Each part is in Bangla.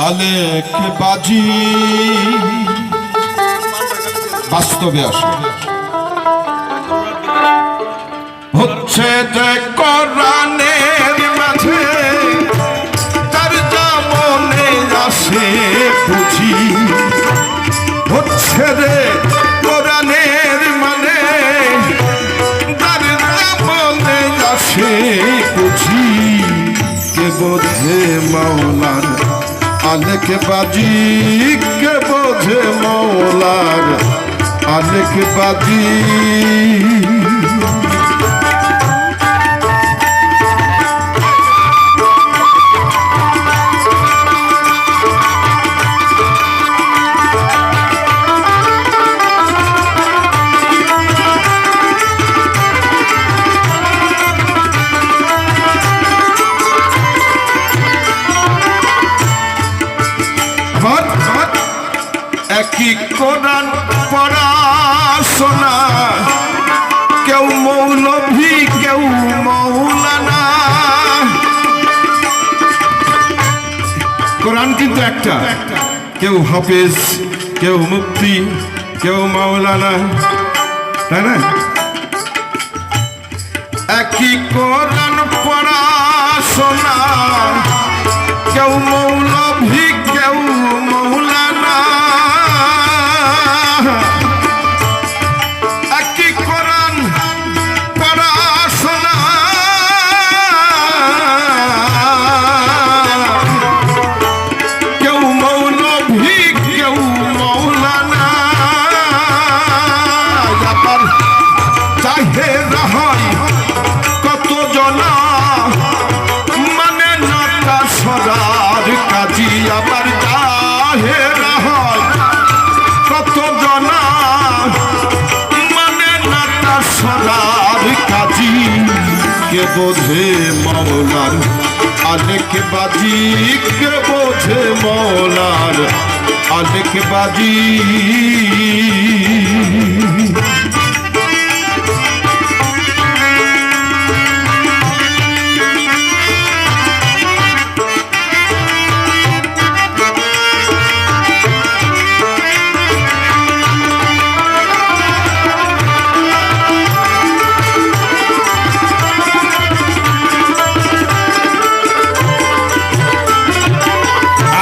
আলেক বাজি বাস্তবে আসে হচ্ছে যে কোরআনের মাঝে তার যা মনে আসে বুঝি হচ্ছে রে কোরআনের মানে তার যা মনে আসে বুঝি কে বোঝে মাওলার আলেক বাজি কে বোঝে মাওলার আলেক বাজি একই কোরআন পড়াশোনা কেউ মৌলভী কেউ মৌলানা কোরআন কিন্তু একটা কেউ হাফেজ কেউ মুফতি কেউ মাওলানা তাই না একই কোরআন পড়াশোনা কেউ মৌলভী কেউ মৌলানা একই কোরআন পড়াশোনা কেউ মৌলভী কেউ মৌলানা আবার চাহে হয় কত জনা মানে নাটা সরার কাজী আবার চাহে হয় কত জনা মানে নাটা সরার কাজী কে বোঝে মাওলার আলেক বাজি কে বোঝে মাওলার আলেক বাজি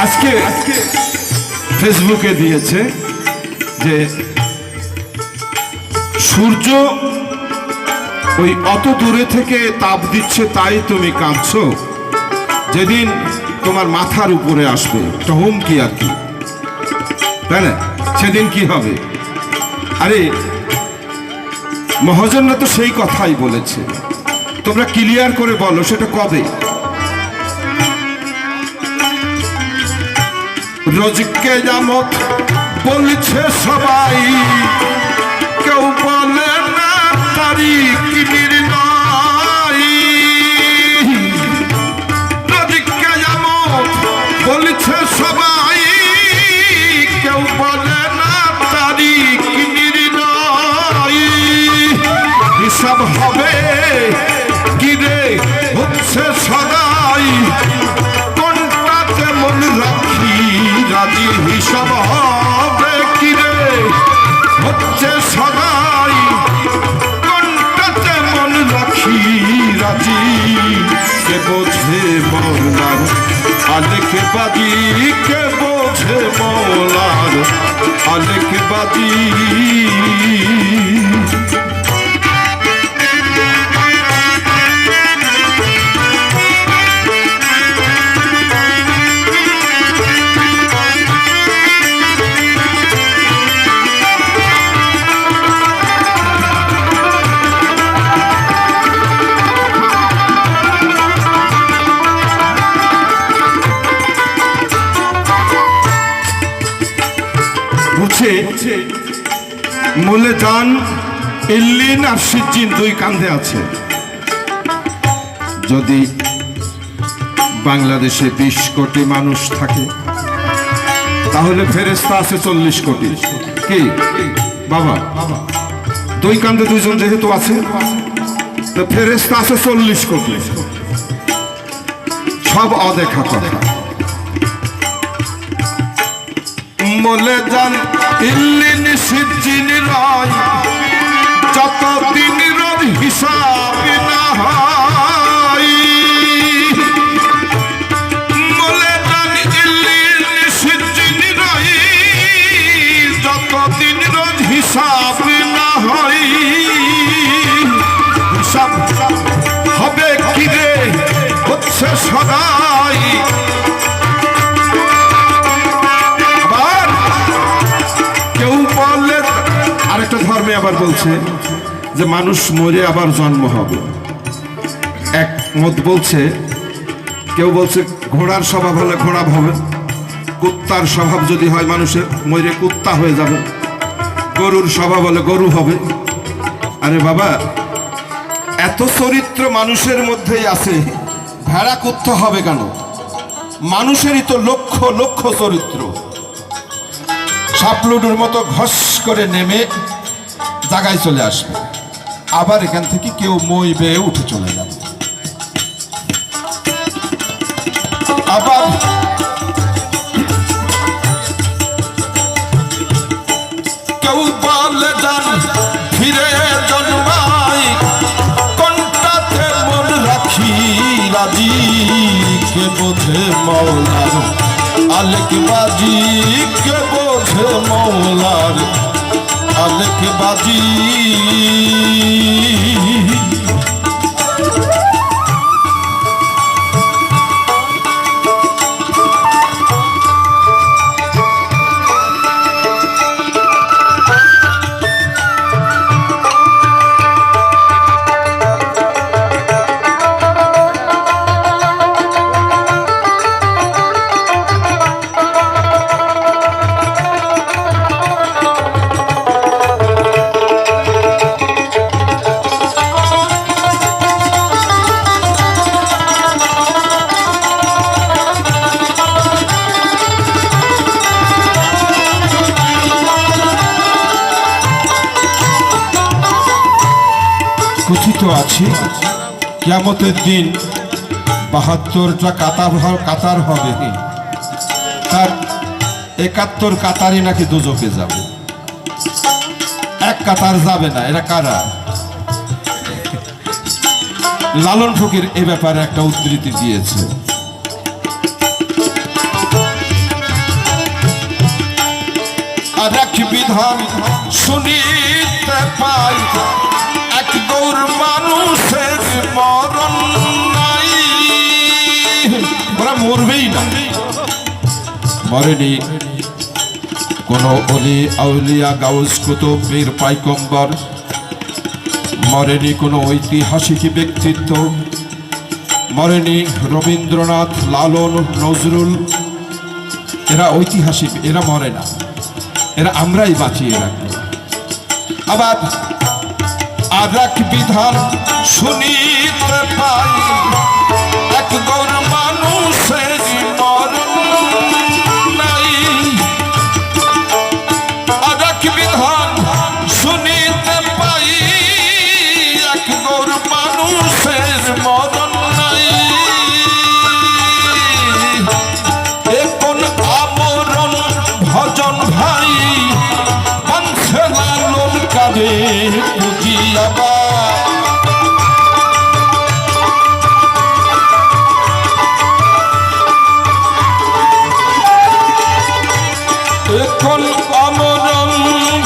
আজকে ফেসবুকে দিয়েছে যে সূর্য ওই অত দূরে থেকে তাপ দিচ্ছে তাই তুমি কাঁদছো যেদিন তোমার মাথার উপরে আসবে একটা হুমকি আর কি তাই না সেদিন কি হবে আরে মহাজনরা তো সেই কথাই বলেছে তোমরা ক্লিয়ার করে বলো সেটা কবে রোজকে জামত বলছে সবাই কেউ বলে না তারিখ নির্ণয় রোজকে জামত বলছে সবাই কেউ বলে না তারিখ নির্ণয় হিসাব হবে কিরে হচ্ছে সদাই কোনটাতে মন রাখি রাজি হিসাব হবে কিরে হচ্ছে সদাই কোনটাতে মন রাখি রাজি কে বোঝে মাওলার আলেক বাজি কে বোঝে মাওলার আলেক বাজি মূলে জান ইল্লিন আর সিজ্জিন দুই কান্ধে আছে যদি বাংলাদেশে 20 কোটি মানুষ থাকে তাহলে ফেরেশতা আছে 40 কোটি কি বাবা দুই কান্ধে দুইজন যেহেতু আছে তো ফেরেশতা আছে 40 কোটি সব অদেখা কথা মলে যান ইল্লিন সিজ্জিন রয় যতদিন রোজ হিসাব না হয় মলে যান ইল্লিন সিজ্জিন রয় যতদিন রোজ হিসাব না হয় হিসাব হবে কি রে হচ্ছে সদাই আরেকটা ধর্মে আবার বলছে যে মানুষ মরে আবার জন্ম হবে। এক মত বলছে, কেউ বলছে ঘোড়ার স্বভাব হলে ঘোড়া হবে, কুত্তার স্বভাব যদি হয় মানুষের মরে কুত্তা হয়ে যাবে, গরুর স্বভাব হলে গরু হবে। আরে বাবা, এত চরিত্র মানুষের মধ্যেই আছে, ভেড়া কুত্তা হবে কেন? মানুষেরই তো লক্ষ লক্ষ চরিত্র। সাপলুডুর মতো ঘস করে নেমে জায়গায় চলে আসবে, আবার এখান থেকে কেউ মই বেয়ে উঠে চলে যাবে। আবার কেউ বলে যান ফিরে জন্মাই কোনটাতে মন রাখি রাজি কে বোঝে মৌলার আলেক বাজি কে বোঝে মৌলার আলেক বাজি। কথিত আছে কিয়ামতের দিন ৭২টা কাতার হবে, তার ৭১ কাতারই নাকি দোজখে যাবে, এক কাতার যাবে না। এরা কারা? লালন ফকির এ ব্যাপারে একটা উদ্ধৃতি দিয়েছে। আর এক বিধান শুনিতে পাই এক গৌর মানুষের মরণ নাই, ওরা মরবেই না। মরেনি কোন অলি আউলিয়া গাউস কুতুব পীর পাইগম্বর, মরেনি কোনো ঐতিহাসিক ব্যক্তিত্ব, মরেনি রবীন্দ্রনাথ, লালন, নজরুল, এরা ঐতিহাসিক, এরা মরে না, এরা আমরাই বাঁচিয়ে রাখবো। আবার আর এক বিধান শুনিতে পাই এক গৌর মানুষের মরণ নাই, আর এক বিধান শুনিতে পাই এক গৌর মানুষের মরণ নাই। এ কোন আমরণ ভজন ভাই বংশে লালন কাঁদে এখন আমরণ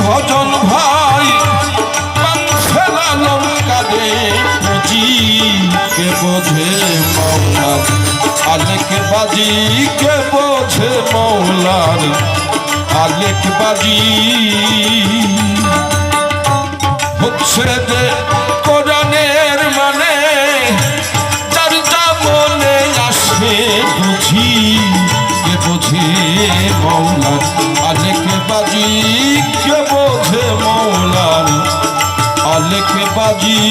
ভজন ভাই বংশে লালন কাঁদে পুঁজি কে বোঝে মৌলার আলেক বাজি কে বোঝে মৌলার আলেক বাজি। হচ্ছে যে কোরআনের মানে যার যা মনে আসে বুঝি কে বোঝে মৌলার আলেক বাজি কে বোঝে মৌলার আলেক বাজি।